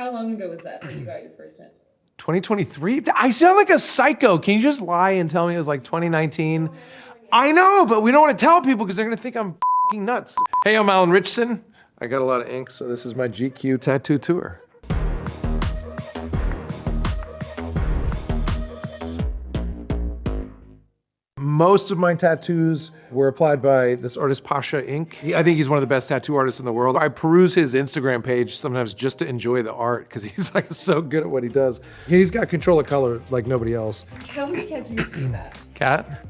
How long ago was that you got your first tattoo? 2023? I sound like a psycho. Can you just lie and tell me it was like 2019? I know, but we don't want to tell people because they're gonna think I'm f***ing nuts. Hey, I'm Alan Ritchson. I got a lot of ink, so this is my GQ tattoo tour. Most of my tattoos were applied by this artist, Pasha Ink. I think he's one of the best tattoo artists in the world. I peruse his Instagram page sometimes just to enjoy the art because he's like so good at what he does. He's got control of color like nobody else. How many tattoos do you have? Kat?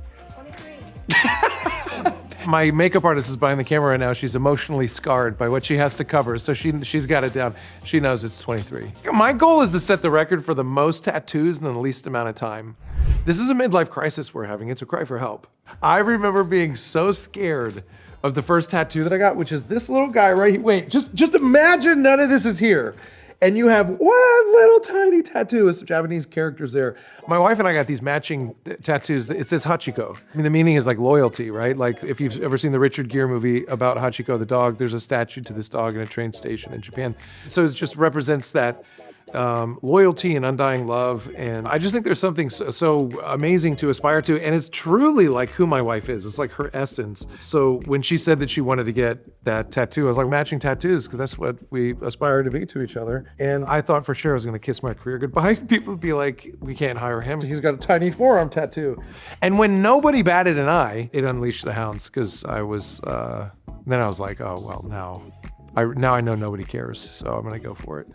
23. My makeup artist is behind the camera right now. She's emotionally scarred by what she has to cover, so she's got it down. She knows it's 23. My goal is to set the record for the most tattoos in the least amount of time. This is a midlife crisis we're having. It's a cry for help. I remember being so scared of the first tattoo that I got, which is this little guy right here. Wait, just imagine none of this is here. And you have one little tiny tattoo with some Japanese characters there. My wife and I got these matching tattoos. It says Hachiko. I mean, the meaning is like loyalty, right? Like if you've ever seen the Richard Gere movie about Hachiko the dog, there's a statue to this dog in a train station in Japan. So it just represents that loyalty and undying love. And I just think there's something so amazing to aspire to. And it's truly like who my wife is. It's like her essence. So when she said that she wanted to get that tattoo, I was like, matching tattoos, because that's what we aspire to be to each other. And I thought for sure I was gonna kiss my career goodbye. People would be like, we can't hire him. He's got a tiny forearm tattoo. And when nobody batted an eye, it unleashed the hounds, because I was, then I was like, oh, well, now I know nobody cares, so I'm gonna go for it.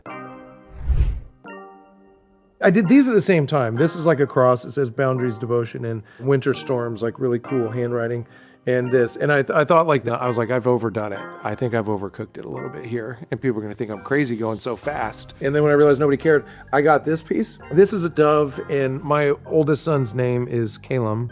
I did these at the same time. This is like a cross. It says boundaries, devotion, and winter storms, like really cool handwriting. And this, and I thought like, I was like, I've overdone it. I think I've overcooked it a little bit here. And people are gonna think I'm crazy going so fast. And then when I realized nobody cared, I got this piece. This is a dove, and my oldest son's name is Calum.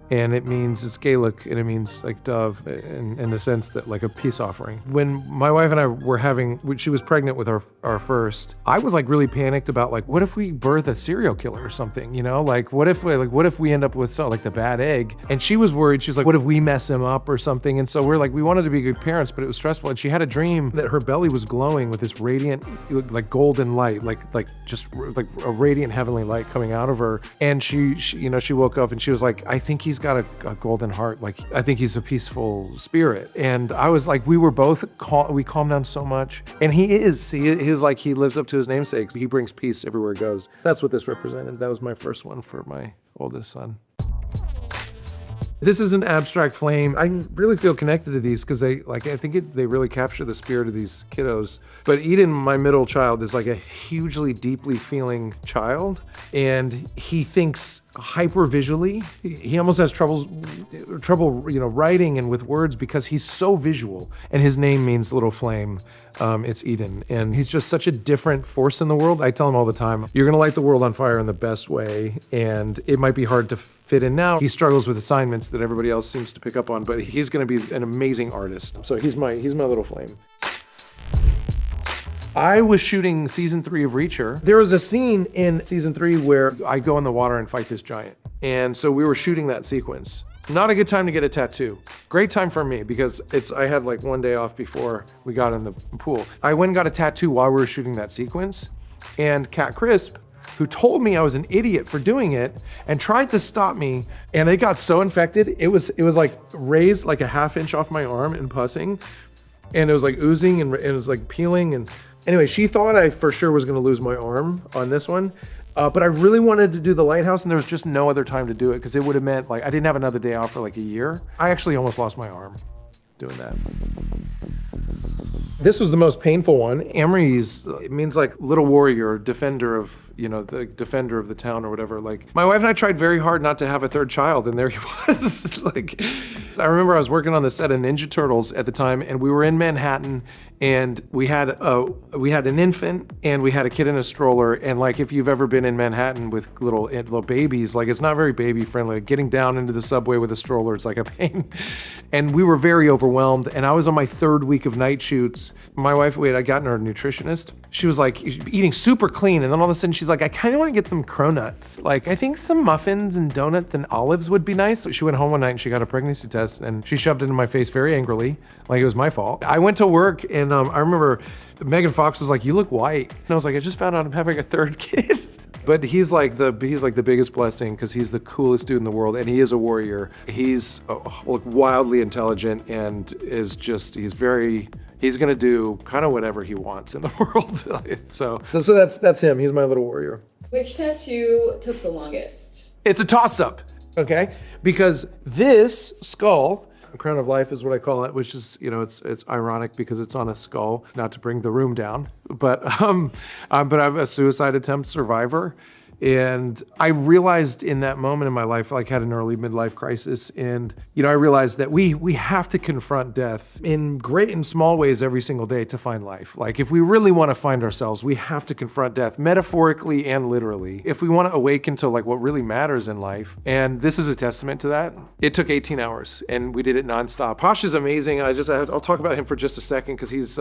And it means, it's Gaelic, and it means like dove in the sense that like a peace offering. When my wife and I were she was pregnant with our first, I was like really panicked about like, what if we birth a serial killer or something, you know? Like what if we end up with like the bad egg? And she was worried, she was like, what if we mess him up or something? And so we wanted to be good parents, but it was stressful. And she had a dream that her belly was glowing with this radiant, like golden light, like just like a radiant heavenly light coming out of her. And she woke up and she was like, I think he's got a golden heart. Like, I think he's a peaceful spirit. And I was like, we were both, we calmed down so much. And he lives up to his namesake. He brings peace everywhere he goes. That's what this represented. That was my first one for my oldest son. This is an abstract flame. I really feel connected to these because they really capture the spirit of these kiddos. But Eden, my middle child, is like a hugely deeply feeling child, and he thinks hyper visually. He almost has trouble, writing and with words because he's so visual. And his name means little flame. It's Eden, and he's just such a different force in the world. I tell him all the time, you're gonna light the world on fire in the best way, and it might be hard to fit in now. He struggles with assignments that everybody else seems to pick up on, but he's gonna be an amazing artist. So he's my little flame. I was shooting season 3 of Reacher. There was a scene in season 3 where I go in the water and fight this giant. And so we were shooting that sequence. Not a good time to get a tattoo. Great time for me because I had like one day off before we got in the pool. I went and got a tattoo while we were shooting that sequence. And Kat Crisp, who told me I was an idiot for doing it and tried to stop me, and it got so infected, it was like raised like a ½ inch off my arm and pussing. And it was like oozing and it was like peeling. And anyway, she thought I for sure was gonna lose my arm on this one. But I really wanted to do the lighthouse, and there was just no other time to do it because it would have meant like I didn't have another day off for like a year. I actually almost lost my arm doing that. This was the most painful one. Amory's, it means like little warrior, defender of, the defender of the town or whatever. Like my wife and I tried very hard not to have a third child, and there he was. Like, I remember I was working on the set of Ninja Turtles at the time, and we were in Manhattan, and we had an infant, and we had a kid in a stroller. And like, if you've ever been in Manhattan with little babies, like it's not very baby friendly. Like, getting down into the subway with a stroller, it's like a pain. And we were very overwhelmed overwhelmed. And I was on my 3rd week of night shoots. My wife, I got her a nutritionist. She was like eating super clean. And then all of a sudden she's like, I kind of want to get some cronuts. Like, I think some muffins and donuts and olives would be nice. So she went home one night and she got a pregnancy test and she shoved it in my face very angrily, like it was my fault. I went to work and I remember Megan Fox was like, you look white. And I was like, I just found out I'm having a 3rd kid. But he's like the biggest blessing because he's the coolest dude in the world and he is a warrior. He's wildly intelligent and he's gonna do kind of whatever he wants in the world. so that's him. He's my little warrior. Which tattoo took the longest? It's a toss-up, okay? Because this skull, Crown of Life is what I call it, which is, it's ironic because it's on a skull, not to bring the room down, but I'm a suicide attempt survivor. And I realized in that moment in my life, like had an early midlife crisis. And, I realized that we have to confront death in great and small ways every single day to find life. Like if we really want to find ourselves, we have to confront death metaphorically and literally. If we want to awaken to like what really matters in life. And this is a testament to that. It took 18 hours and we did it nonstop. Pasha's amazing. I'll talk about him for just a second because he's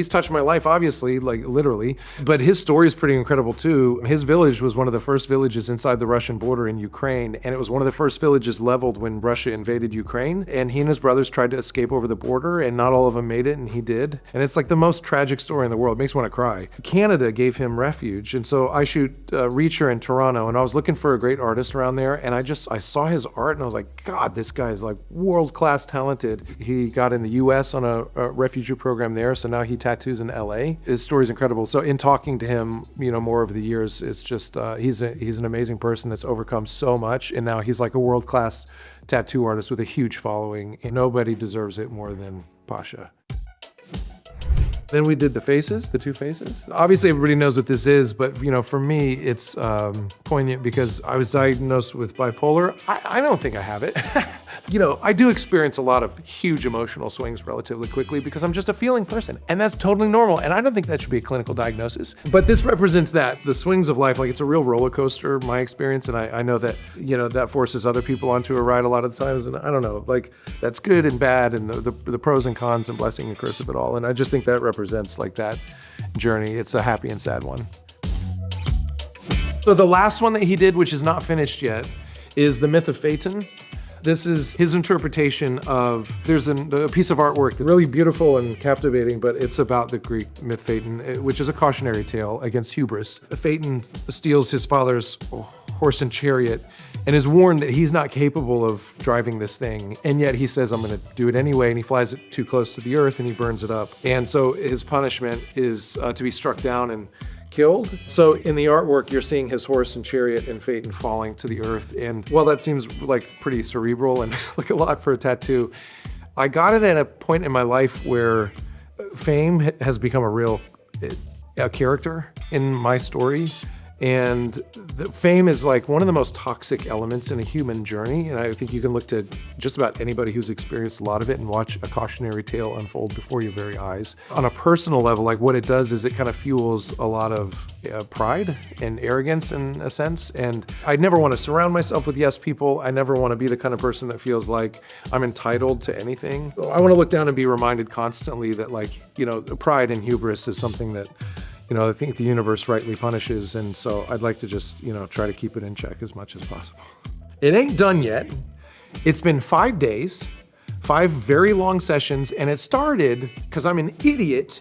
touched my life, obviously, like literally, but his story is pretty incredible too. His village was one of the first villages inside the Russian border in Ukraine, and it was one of the first villages leveled when Russia invaded Ukraine, and he and his brothers tried to escape over the border, and not all of them made it, and he did. And it's like the most tragic story in the world. It makes me want to cry. Canada gave him refuge, and so I shoot Ritchson in Toronto, and I was looking for a great artist around there, and I saw his art, and I was like, God, this guy is like world-class talented. He got in the US on a refugee program there, so now he tattoos in LA. His story's incredible. So in talking to him, more over the years, it's just, he's an amazing person that's overcome so much, and now he's like a world-class tattoo artist with a huge following, and nobody deserves it more than Pasha. Then we did the 2 faces. Obviously everybody knows what this is, but for me, it's poignant because I was diagnosed with bipolar. I don't think I have it. I do experience a lot of huge emotional swings relatively quickly because I'm just a feeling person, and that's totally normal, and I don't think that should be a clinical diagnosis. But this represents that, the swings of life. Like, it's a real roller coaster, my experience, and I know that, that forces other people onto a ride a lot of the times, and I don't know, like, that's good and bad, and the pros and cons and blessing and curse of it all, and I just think that represents, like, that journey. It's a happy and sad one. So the last one that he did, which is not finished yet, is the Myth of Phaeton. This is his interpretation of, there's a piece of artwork that's really beautiful and captivating, but it's about the Greek myth Phaeton, which is a cautionary tale against hubris. Phaeton steals his father's horse and chariot and is warned that he's not capable of driving this thing. And yet he says, I'm gonna do it anyway. And he flies it too close to the earth and he burns it up. And so his punishment is to be struck down and killed. So in the artwork, you're seeing his horse and chariot and Phaeton falling to the earth. And while that seems like pretty cerebral and like a lot for a tattoo, I got it at a point in my life where fame has become a character in my story. And the fame is like one of the most toxic elements in a human journey. And I think you can look to just about anybody who's experienced a lot of it and watch a cautionary tale unfold before your very eyes. On a personal level, like what it does is it kind of fuels a lot of pride and arrogance in a sense. And I never want to surround myself with yes people. I never want to be the kind of person that feels like I'm entitled to anything. I want to look down and be reminded constantly that, like, pride and hubris is something that I think the universe rightly punishes, and so I'd like to just, try to keep it in check as much as possible. It ain't done yet. It's been 5 days, 5 very long sessions, and it started because I'm an idiot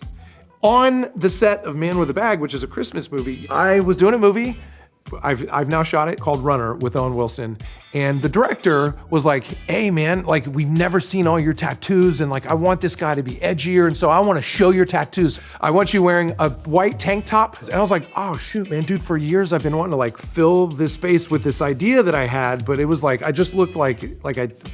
on the set of Man with a Bag, which is a Christmas movie. I was doing a movie. I've now shot it, called Runner, with Owen Wilson. And the director was like, hey man, like, we've never seen all your tattoos, and like, I want this guy to be edgier, and so I want to show your tattoos. I want you wearing a white tank top. And I was like, oh shoot, man, dude, for years I've been wanting to like fill this space with this idea that I had, but it was like, I just looked like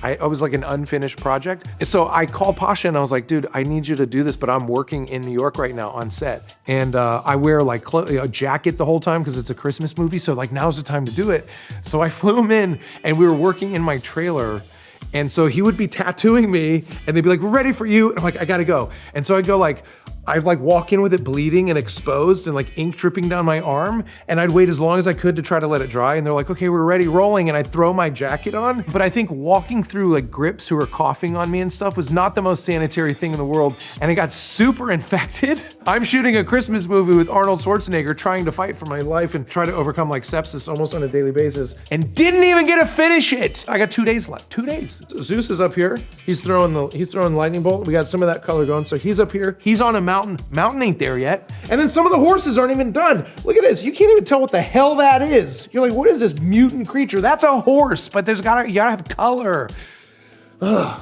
I was like an unfinished project. And so I called Pasha and I was like, dude, I need you to do this, but I'm working in New York right now on set. And I wear like a jacket the whole time because it's a Christmas movie, so like now's the time to do it. So I flew him in, and we were working in my trailer, and so he would be tattooing me and they'd be like, we're ready for you, and I'm like, I gotta go. And so I go like, I'd like walk in with it bleeding and exposed and like ink dripping down my arm. And I'd wait as long as I could to try to let it dry. And they're like, okay, we're ready, rolling. And I'd throw my jacket on. But I think walking through like grips who were coughing on me and stuff was not the most sanitary thing in the world. And it got super infected. I'm shooting a Christmas movie with Arnold Schwarzenegger trying to fight for my life and try to overcome like sepsis almost on a daily basis and didn't even get to finish it. I got 2 days left, 2 days. Zeus is up here. He's throwing the lightning bolt. We got some of that color going. So he's up here. He's on a mountain. Mountain ain't there yet. And then some of the horses aren't even done. Look at this. You can't even tell what the hell that is. You're like, what is this mutant creature? That's a horse, but you gotta have color. Ugh.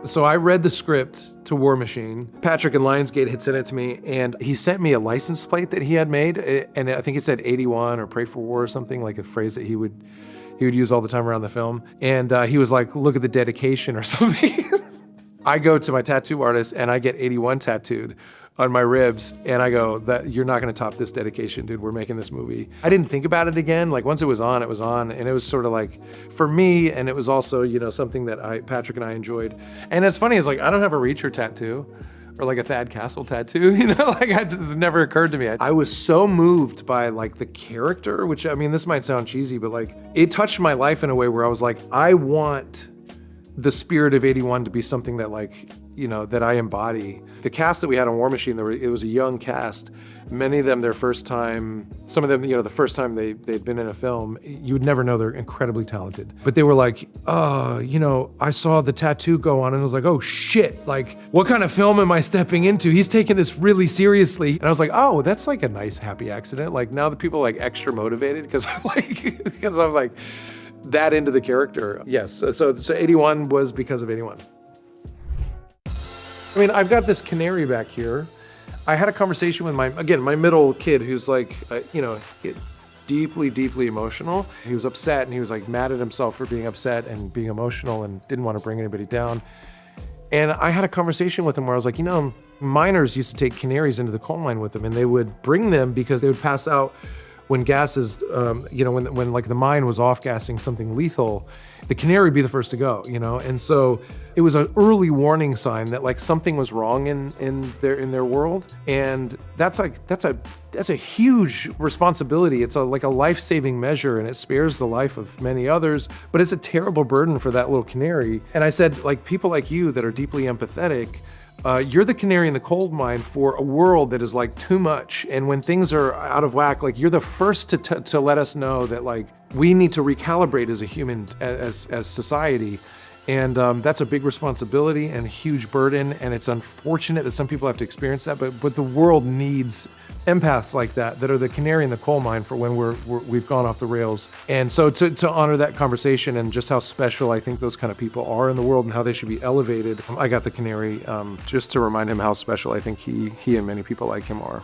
So I read the script to War Machine. Patrick in Lionsgate had sent it to me, and he sent me a license plate that he had made, and I think it said 81 or Pray for War or something, like a phrase that he would use all the time around the film. And he was like, look at the dedication or something. I go to my tattoo artist and I get 81 tattooed on my ribs, and I go, you're not gonna top this dedication, dude. We're making this movie. I didn't think about it again. Like once it was on, and it was sort of like, for me, and it was also, you know, something that Patrick and I enjoyed. And it's funny, it's like, I don't have a Reacher tattoo or like a Thad Castle tattoo, you know, like it never occurred to me. I was so moved by like the character, which, I mean, this might sound cheesy, but like it touched my life in a way where I was like, I want the spirit of 81 to be something that like, you know, that I embody. The cast that we had on War Machine, it was a young cast. Many of them, their first time, some of them, you know, the first time they'd been in a film, you would never know they're incredibly talented. But they were like, you know, I saw the tattoo go on and I was like, oh shit, like what kind of film am I stepping into? He's taking this really seriously. And I was like, oh, that's like a nice happy accident. Like now the people are like extra motivated because I'm like that into the character. Yes, so 81 was because of 81. I mean, I've got this canary back here. I had a conversation with my middle kid who's like, you know, deeply, deeply emotional. He was upset and he was like mad at himself for being upset and being emotional and didn't want to bring anybody down. And I had a conversation with him where I was like, you know, miners used to take canaries into the coal mine with them and they would bring them because they would pass out when gases, you know, when like the mine was off-gassing something lethal, the canary would be the first to go, you know? And so it was an early warning sign that like something was wrong in their world. And that's a huge responsibility. It's like a life-saving measure and it spares the life of many others, but it's a terrible burden for that little canary. And I said, like, people like you that are deeply empathetic, you're the canary in the coal mine for a world that is like too much. And when things are out of whack, like you're the first to let us know that like we need to recalibrate as a human, as society. And that's a big responsibility and a huge burden. And it's unfortunate that some people have to experience that, but the world needs empaths like that are the canary in the coal mine for when we've gone off the rails. And so to honor that conversation and just how special I think those kind of people are in the world and how they should be elevated, I got the canary just to remind him how special I think he and many people like him are.